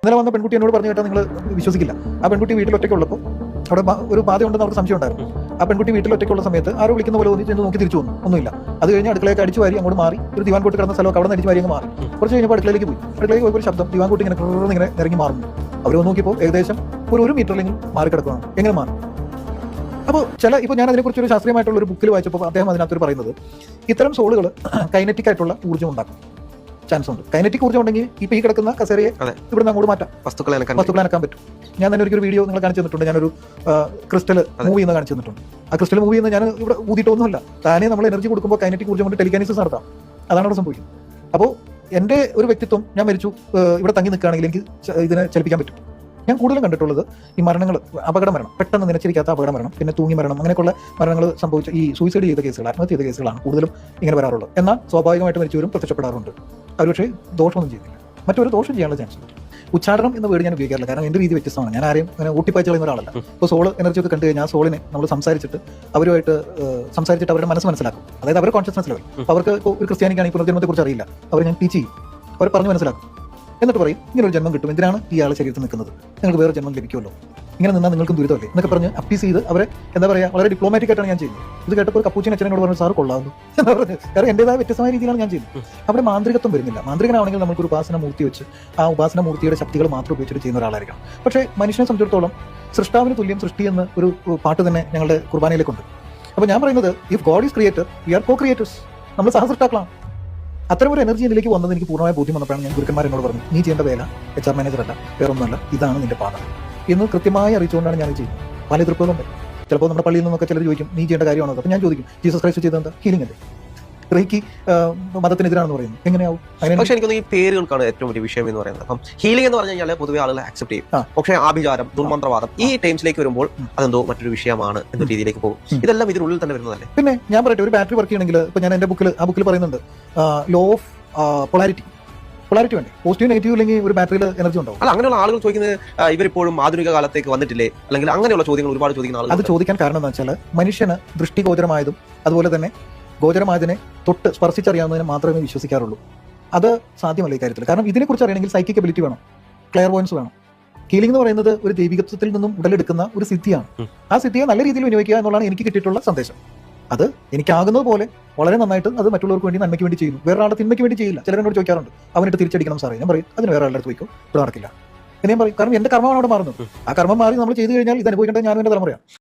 ഇന്നലെ വന്ന പെൺകുട്ടി എന്നോട് പറഞ്ഞു കേട്ടാൽ നിങ്ങൾ വിശ്വസിക്കില്ല. ആ പെൺകുട്ടി വീട്ടിൽ ഒറ്റയ്ക്കുള്ളപ്പോൾ അവിടെ ഒരു ബാധയുണ്ടെന്ന് അവർക്ക് സംശയം ഉണ്ടായിരുന്നു. ആ പെൺകുട്ടി വീട്ടിൽ ഒറ്റയ്ക്കുള്ള സമയത്ത് ആരോ വിളിക്കുന്ന പോലെ ഒന്നിച്ച് നോക്കി തിരിച്ചു വന്നു, ഒന്നുമില്ല. അത് കഴിഞ്ഞ് അടുക്കളയൊക്കെ അടിച്ചു വാരി അങ്ങോട്ട് മാറി, ഒരു ദിവാൻ കോട്ട് കിടന്ന സ്ഥലമൊക്കെ അവിടെ നിന്ന് അടിച്ചു വാരി അങ്ങ് മാറി. കുറച്ച് കഴിഞ്ഞപ്പോൾ അടുക്കളയിലേക്ക് പോയി. അടുക്കളയിൽ പോയപ്പോൾ ശബ്ദം ദിവാൻ കോട്ട് ഇങ്ങനെ ഇറങ്ങി മാറുന്നു. അവർ നോക്കിയപ്പോൾ ഏകദേശം ഒരു മീറ്ററിലെങ്കിലും മാറി കിടക്കുകയാണ്. എങ്ങനെ മാറും? അപ്പോൾ ഇപ്പോൾ ഞാൻ അതിനെക്കുറിച്ച് ഒരു ശാസ്ത്രീയമായിട്ടുള്ള ഒരു ബുക്കിൽ വായിച്ചപ്പോൾ അദ്ദേഹം അതിനകത്ത് പറയുന്നത് ഇത്തരം സോളുകൾ കൈനറ്റിക് ആയിട്ടുള്ള ഊർജ്ജം ഉണ്ടാക്കും, ചാൻസ് ഉണ്ട്. കൈനറ്റിക് ഊർജ്ജം ഉണ്ടെങ്കിൽ ഇപ്പോൾ ഈ കിടക്കുന്ന കസേരയെ ഇവിടെ അങ്ങോട്ട് മാറ്റാം, വസ്തുക്കളെ അനക്കാൻ പറ്റും. ഞാൻ തന്നെ ഒരു വീഡിയോ നിങ്ങൾ കാണിച്ചു തന്നിട്ടുണ്ട്. ഞാനൊരു ക്രിസ്റ്റൽ മൂവ് ചെയ്യുന്ന കാണിച്ചു തന്നിട്ടുണ്ട്. ആ ക്രിസ്റ്റൽ മൂവ് ചെയ്യുന്ന ഞാൻ ഇവിടെ ഊതിയിട്ടൊന്നുമില്ല, താനേ നമ്മൾ എനർജി കൊടുക്കുമ്പോൾ കൈനറ്റിക് ഊർജ്ജം കൊണ്ട് ടെലികാനിസിസ് നടത്താം. അതാണ് അവിടെ സംഭവിക്കുന്നത്. അപ്പോൾ എൻ്റെ ഒരു വ്യക്തിത്വം, ഞാൻ മരിച്ചു ഇവിടെ തങ്ങി നിൽക്കുകയാണെങ്കിൽ എനിക്ക് ഇതിനെ ചലിപ്പിക്കാൻ പറ്റും. ഞാൻ കൂടുതലും കണ്ടിട്ടുള്ളത് ഈ മരണങ്ങൾ, അപകട മരണം, പെട്ടെന്ന് നിലച്ചിരിക്കാത്ത അപകട മരണം, പിന്നെ തൂങ്ങി മരണം, അങ്ങനെയൊക്കെയുള്ള മരണങ്ങൾ സംഭവിച്ച ഈ സൂയിസൈഡ് ചെയ്ത കേസുകൾ, ആത്മഹത്യ ചെയ്ത കേസുകളാണ് കൂടുതലും ഇങ്ങനെ വരാറുള്ളത്. എന്നാൽ സ്വാഭാവികമായിട്ട് മരിച്ചവരും പ്രത്യക്ഷപ്പെടാറുണ്ട്. അവർ പക്ഷേ ദോഷമൊന്നും ചെയ്യുന്നില്ല, മറ്റൊരു ദോഷം ചെയ്യാനുള്ള ചാൻസ് ഉണ്ട്. ഉച്ചാരണം എന്ന വേർഡ് ഞാൻ ഉപയോഗിക്കാറില്ല, കാരണം എൻ്റെ രീതി വ്യത്യസ്തമാണ്. ഞാൻ ആരെയും അങ്ങനെ ഊട്ടിപ്പായ്ച്ച് കളയുന്ന ഒരാളല്ല. ഇപ്പോൾ സോൾ എനർജി ഒക്കെ കണ്ടു കഴിഞ്ഞാൽ സോളിനെ നമ്മൾ സംസാരിച്ചിട്ട് അവരുടെ മനസ്സ് മനസ്സിലാക്കും, അതായത് അവരുടെ കോൺഷ്യസ്നസ് ലെവൽ. അപ്പോൾ അവർക്ക് ഒരു ക്രിസ്ത്യാനിക്കാണെങ്കിൽ പുനർജന്മത്തെ കുറിച്ച് അറിയില്ല, അവർ ഞാൻ ടീച്ച് ചെയ്യും, അവർ പറഞ്ഞ് മനസ്സിലാക്കും. എന്നിട്ട് പറയും ഇങ്ങനെ ഒരു ജന്മം കിട്ടും, എന്തിനാണ് ഇയാളുടെ ശരീരത്തിൽ നിൽക്കുന്നത്, നിങ്ങൾക്ക് വേറെ ജന്മം ലഭിക്കുമല്ലോ, ഇങ്ങനെ നിന്നാൽ നിങ്ങൾക്കും ദുരിതമല്ലേ എന്നൊക്കെ പറഞ്ഞ് അപ്പീസ് ചെയ്ത് അവരെ എന്താ പറയുക, വളരെ ഡിപ്ലോമാറ്റിക് ആയിട്ടാണ് ഞാൻ ചെയ്യുന്നത്. ഇത് കേട്ടപ്പോൾ ഒരു കപ്പൂച്ചിൻ അച്ഛനോട് പറഞ്ഞു സാർ കൊള്ളാവുന്നു എന്ന് പറഞ്ഞു. കാരണം എൻ്റെതായ വ്യത്യസ്തമായ രീതിയിലാണ് ഞാൻ ചെയ്യുന്നത്. അവിടെ മാന്ത്രികത്വം വരുന്നില്ല. മാന്ത്രികനാണെങ്കിൽ നമുക്കൊരു ഉപാസന മൂർത്തി വെച്ച് ആ ഉപാസന മൂർത്തിയുടെ ശക്തികൾ മാത്രം ഉപയോഗിച്ചിട്ട് ചെയ്യുന്ന ഒരാളായിരിക്കണം. പക്ഷേ മനുഷ്യനെ സംബന്ധിച്ചിടത്തോളം സൃഷ്ടാവിന് തുല്യം സൃഷ്ടി എന്ന ഒരു പാട്ട് തന്നെ ഞങ്ങളുടെ കുർബാനയിലേക്കുണ്ട്. അപ്പോൾ ഞാൻ പറയുന്നത് if God is creator, we are co creators, നമ്മൾ സഹസൃഷ്ടാക്കളാണ്. അത്തരം ഒരു എനർജി ഇതിലേക്ക് വന്നത് എനിക്ക് പൂർണ്ണമായ ബോധ്യം വന്നപ്പോഴാണ് ഞാൻ ഗുരുക്കന്മാർ എന്നോട് പറഞ്ഞു, നീ ചെയ്യേണ്ട വേല HR മാനേജറല്ല, വേറൊന്നുമല്ല, ഇതാണ് നിന്റെ പാത എന്ന് കൃത്യമായി അറിയിച്ചുകൊണ്ടാണ് ഞാൻ ചെയ്യുന്നത്. പല എതിർപ്പുകളുണ്ട്. ചിലപ്പോൾ നമ്മുടെ പള്ളിയിൽ നിന്നൊക്കെ ചിലർ ചോദിക്കും നീ ചെയ്യേണ്ട കാര്യമാണോ? അപ്പോൾ ഞാൻ ചോദിക്കും ജീസസ് ക്രൈസ്റ്റ് ചെയ്തത് എന്താ? ഹീലിംഗ് അല്ലേ? റേക്കി മതത്തിനെതിരാണെന്ന് പറയുന്നത് എങ്ങനെയാവും? പക്ഷേ എനിക്ക് ഈ പേരുകൾക്കാണ് ഏറ്റവും വലിയ വിഷയം എന്ന് പറയുന്നത്. അപ്പം ഹീലിംഗ് എന്ന് പറഞ്ഞു കഴിഞ്ഞാൽ പൊതുവെ ആളുകൾ ആക്സെപ്റ്റ് ചെയ്യും. പക്ഷേ ആഭിചാരം, ദുർമന്ത്രവാദം ഈ ടൈംസിലേക്ക് വരുമ്പോൾ അതെന്തോ മറ്റൊരു വിഷയമാണ് എന്ന രീതിയിലേക്ക് പോകും. ഇതെല്ലാം ഇതിനുള്ളിൽ തന്നെ വരുന്നതല്ലേ? പിന്നെ ഞാൻ പറയട്ടെ, ഒരു ബാറ്ററി വർക്ക് ചെയ്യണമെങ്കിൽ ഇപ്പോൾ ഞാൻ എൻ്റെ ബുക്കിൽ പറയുന്നുണ്ട് ലോ ഓഫ് പൊളാരിറ്റി വേണ്ടേ? പോസിറ്റീവ് നെഗറ്റീവ് ഇല്ലെങ്കിൽ ഒരു ബാറ്ററിയിൽ എനർജി ഉണ്ടാവും. അല്ല, അങ്ങനെയുള്ള ആളുകൾ ചോദിക്കുന്നത് ഇവരിപ്പോഴും ആധുനിക കാലത്തേക്ക് വന്നിട്ടില്ലേ, അല്ലെങ്കിൽ അങ്ങനെയുള്ള ചോദ്യങ്ങൾ ഒരുപാട് ചോദിക്കുന്ന ആളുകൾ. അത് ചോദിക്കാൻ കാരണം എന്താ വെച്ചാൽ മനുഷ്യന് ദൃഷ്ടിഗോചരമായതും അതുപോലെ തന്നെ ഗോചരമായതിനെ തൊട്ട് സ്പർശിച്ചറിയാവുന്നതിനെ മാത്രമേ വിശ്വസിക്കാറുള്ളൂ. അത് സാധ്യമല്ല ഈ കാര്യത്തിൽ. കാരണം ഇതിനെക്കുറിച്ച് അറിയണമെങ്കിൽ സൈക്കിക് എബിലിറ്റി വേണം, ക്ലെയർവോയൻസ് വേണം. ഹീലിംഗ് എന്ന് പറയുന്നത് ഒരു ദൈവികത്വത്തിൽ നിന്നും ഉടലെടുക്കുന്ന ഒരു സിദ്ധിയാണ്. ആ സിദ്ധിയെ നല്ല രീതിയിൽ വിനിയോഗിക്കുക എന്നുള്ളതാണ് എനിക്ക് കിട്ടിയിട്ടുള്ള സന്ദേശം. അത് എനിക്കാകുന്നത് പോലെ വളരെ നന്നായിട്ട് അത് മറ്റുള്ളവർക്ക് വേണ്ടി നന്മയ്ക്ക് വേണ്ടി ചെയ്യുന്നു. വേറെ ആളുടെ തിന്മയ്ക്ക് വേണ്ടി ചെയ്യില്ല. ചിലരോട് ചോദിക്കാറുണ്ട് അവനിട്ട് തിരിച്ചടിക്കണം സാറേ. ഞാൻ പറയും അതിന് വേറെ ആളുടെ ചോദിക്കും, ഇവിടെ നടക്കില്ല എന്ന് ഞാൻ പറയും. കാരണം എന്റെ കർമ്മമാണ് അവിടെ മാറുന്നത്. ആ കർമ്മം മാറി നമ്മൾ ചെയ്തു കഴിഞ്ഞാൽ ഇത് അനുഭവിക്കേണ്ടത് ഞാനും എൻ്റെ തലമുറയാണ്.